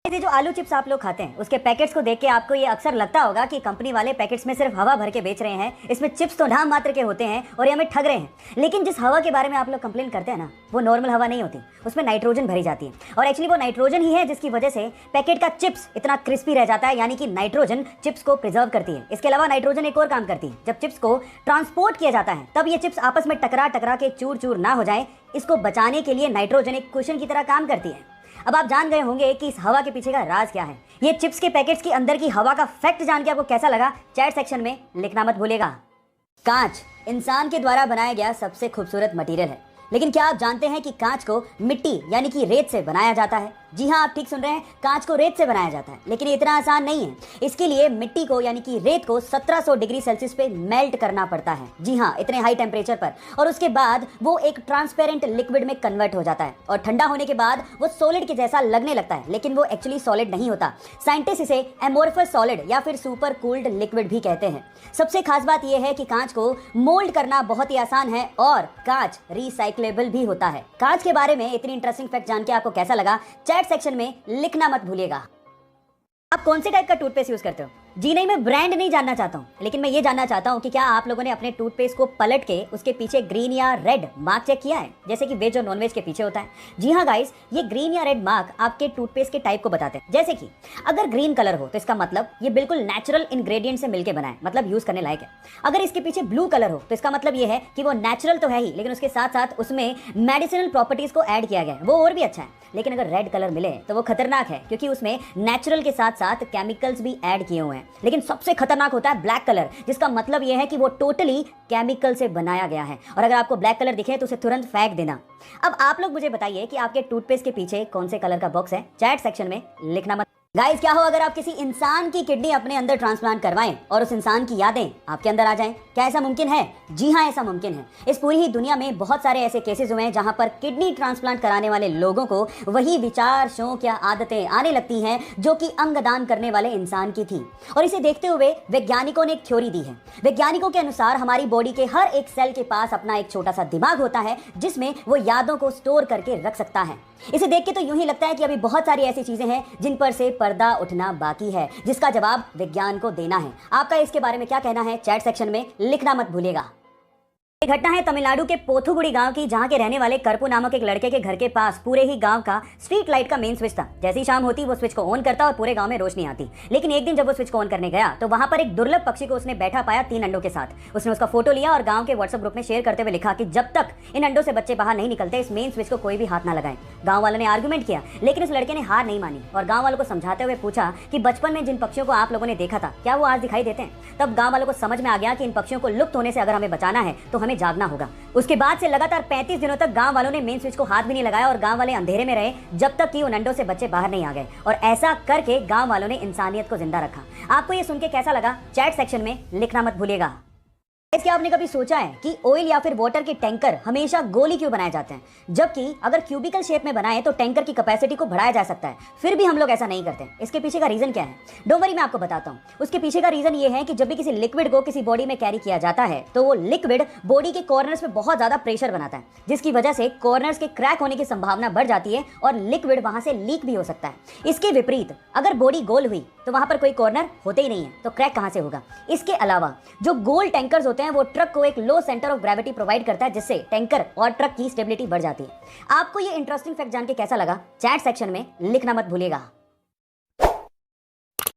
ये जो आलू चिप्स आप लोग खाते हैं उसके पैकेट्स को देख के आपको ये अक्सर लगता होगा कि कंपनी वाले पैकेट्स में सिर्फ हवा भर के बेच रहे हैं, इसमें चिप्स तो नाम मात्र के होते हैं और ये हमें ठग रहे हैं। लेकिन जिस हवा के बारे में आप लोग कंप्लेन करते हैं ना, वो नॉर्मल हवा नहीं होती, उसमें नाइट्रोजन भरी जाती है और एक्चुअली वो नाइट्रोजन ही है जिसकी वजह से पैकेट का चिप्स इतना क्रिस्पी रह जाता है, यानी कि नाइट्रोजन चिप्स को प्रिजर्व करती है। इसके अलावा नाइट्रोजन एक और काम करती है, जब चिप्स को ट्रांसपोर्ट किया जाता है तब ये चिप्स आपस में टकरा टकरा के चूर चूर ना हो जाए, इसको बचाने के लिए नाइट्रोजन एक कुशन की तरह काम करती है। अब आप जान गए होंगे कि इस हवा के पीछे का राज क्या है। ये चिप्स के पैकेट्स के अंदर की हवा का फैक्ट जान के आपको कैसा लगा, चैट सेक्शन में लिखना मत भूलिएगा। कांच इंसान के द्वारा बनाया गया सबसे खूबसूरत मटेरियल है, लेकिन क्या आप जानते हैं कि कांच को मिट्टी यानी कि रेत से बनाया जाता है? जी हाँ, आप ठीक सुन रहे हैं, कांच को रेत से बनाया जाता है। लेकिन ये इतना आसान नहीं है, इसके लिए मिट्टी को यानी कि रेत को 1700 डिग्री सेल्सियस पे मेल्ट करना पड़ता है। जी हाँ, इतने हाई टेम्परेचर पर, और उसके बाद वो एक ट्रांसपेरेंट लिक्विड में कन्वर्ट हो जाता है और ठंडा होने के बाद वो सॉलिड के जैसा लगने लगता है, लेकिन वो एक्चुअली सॉलिड नहीं होता। साइंटिस्ट इसे एमोर्फस सॉलिड या फिर सुपर कूल्ड लिक्विड भी कहते हैं। सबसे खास बात यह है कि कांच को मोल्ड करना बहुत ही आसान है और कांच रिसाइक्लेबल भी होता है। कांच के बारे में इतनी इंटरेस्टिंग फैक्ट जान के आपको कैसा लगा, चैट सेक्शन में लिखना मत भूलिएगा। आप कौन से टाइप का टूथपेस्ट यूज करते हो? जी नहीं, मैं ब्रांड नहीं जानना चाहता हूँ, लेकिन मैं ये जानना चाहता हूँ कि क्या आप लोगों ने अपने टूथपेस्ट को पलट के उसके पीछे ग्रीन या रेड मार्क चेक किया है, जैसे कि वेज और नॉन वेज के पीछे होता है? जी हाँ गाइस, ये ग्रीन या रेड मार्क आपके टूथपेस्ट के टाइप को बताते हैं। जैसे कि अगर ग्रीन कलर हो तो इसका मतलब ये बिल्कुल नेचुरल इंग्रेडिएंट से मिलकर बना है, मतलब यूज करने लायक है। अगर इसके पीछे ब्लू कलर हो तो इसका मतलब ये है कि वो नेचुरल तो है ही, लेकिन उसके साथ साथ उसमें मेडिसिनल प्रॉपर्टीज को ऐड किया गया है, वो और भी अच्छा है। लेकिन अगर रेड कलर मिले तो वो खतरनाक है, क्योंकि उसमें नेचुरल के साथ साथ केमिकल्स भी ऐड किए हुए हैं। लेकिन सबसे खतरनाक होता है ब्लैक कलर, जिसका मतलब यह है कि वो टोटली केमिकल से बनाया गया है, और अगर आपको ब्लैक कलर दिखे तो उसे तुरंत फेंक देना। अब आप लोग मुझे बताइए कि आपके टूथपेस्ट के पीछे कौन से कलर का बॉक्स है, चैट सेक्शन में लिखना मत। गाइस, क्या हो अगर आप किसी इंसान की किडनी अपने अंदर ट्रांसप्लांट करवाएं और उस इंसान की यादें आपके अंदर आ जाएं? क्या ऐसा मुमकिन है? जी हाँ, ऐसा मुमकिन है। इस पूरी ही दुनिया में बहुत सारे ऐसे केसेस हुए हैं जहां पर किडनी ट्रांसप्लांट कराने वाले लोगों को वही विचार, शौक या आदतें आने लगती हैं जो कि अंगदान करने वाले इंसान की थी। और इसे देखते हुए वैज्ञानिकों ने एक थ्योरी दी है। वैज्ञानिकों के अनुसार हमारी बॉडी के हर एक सेल के पास अपना एक छोटा सा दिमाग होता है जिसमें वो यादों को स्टोर करके रख सकता है। इसे देख के तो यूं ही लगता है कि अभी बहुत सारी ऐसी चीजें हैं जिन पर से पर्दा उठना बाकी है, जिसका जवाब विज्ञान को देना है। आपका इसके बारे में क्या कहना है, चैट सेक्शन में लिखना मत भूलिएगा। एक घटना है तमिलनाडु के पोथुगुड़ी गांव की, जहां के रहने वाले करपू नामक एक लड़के के घर के पास पूरे ही गांव का स्ट्रीट लाइट का मेन स्विच था। जैसे ही शाम होती वो स्विच को ऑन करता और पूरे गांव में रोशनी आती। लेकिन एक दिन जब वो स्विच को ऑन करने गया तो वहां पर एक दुर्लभ पक्षी को उसने बैठा पाया 3 अंडों के साथ। उसने उसका फोटो लिया और गांव के व्हाट्सएप ग्रुप में शेयर करते हुए लिखा कि जब तक इन अंडों से बच्चे बाहर नहीं निकलते इस मेन स्विच को कोई भी हाथ ना लगाए। गाँव वालों ने आर्गूमेंट किया, लेकिन उस लड़के ने हार नहीं मानी और गाँव वालों को समझाते हुए पूछा कि बचपन में जिन पक्षियों को आप लोगों ने देखा था क्या वो आज दिखाई देते हैं? तब गाँव वालों को समझ में आ गया कि इन पक्षियों को लुप्त होने से अगर हमें बचाना है तो हमें जागना होगा। उसके बाद से लगातार 35 दिनों तक गांव वालों ने मेन स्विच को हाथ भी नहीं लगाया और गांव वाले अंधेरे में रहे जब तक कि उन अंडों से बच्चे बाहर नहीं आ गए। और ऐसा करके गांव वालों ने इंसानियत को जिंदा रखा। आपको ये सुन के कैसा लगा, चैट सेक्शन में लिखना मत भूलिएगा। क्या आपने कभी सोचा है कि ऑयल या फिर वाटर के टैंकर हमेशा गोली क्यों बनाए जाते हैं, जबकि अगर क्यूबिकल शेप में बनाए तो टैंकर की कैपेसिटी को बढ़ाया जा सकता है, फिर भी हम लोग ऐसा नहीं करते? इसके पीछे का रीजन क्या है? डोंट वरी, मैं आपको बताता हूँ। उसके पीछे का रीजन ये है कि जब भी किसी लिक्विड को किसी बॉडी में कैरी किया जाता है तो वो लिक्विड बॉडी के कॉर्नर्स में बहुत ज्यादा प्रेशर बनाता है, जिसकी वजह से कॉर्नर्स के क्रैक होने की संभावना बढ़ जाती है और लिक्विड वहां से लीक भी हो सकता है। इसके विपरीत अगर बॉडी गोल हुई तो वहां पर कोई कॉर्नर होते ही नहीं है, तो क्रैक कहां से होगा? इसके अलावा जो गोल टैंकर्स होते हैं वो ट्रक को एक लो सेंटर ऑफ ग्रेविटी प्रोवाइड करता है, जिससे टैंकर और ट्रक की स्टेबिलिटी बढ़ जाती है। आपको ये इंटरेस्टिंग फैक्ट जान के कैसा लगा, चैट सेक्शन में लिखना मत भूलिएगा।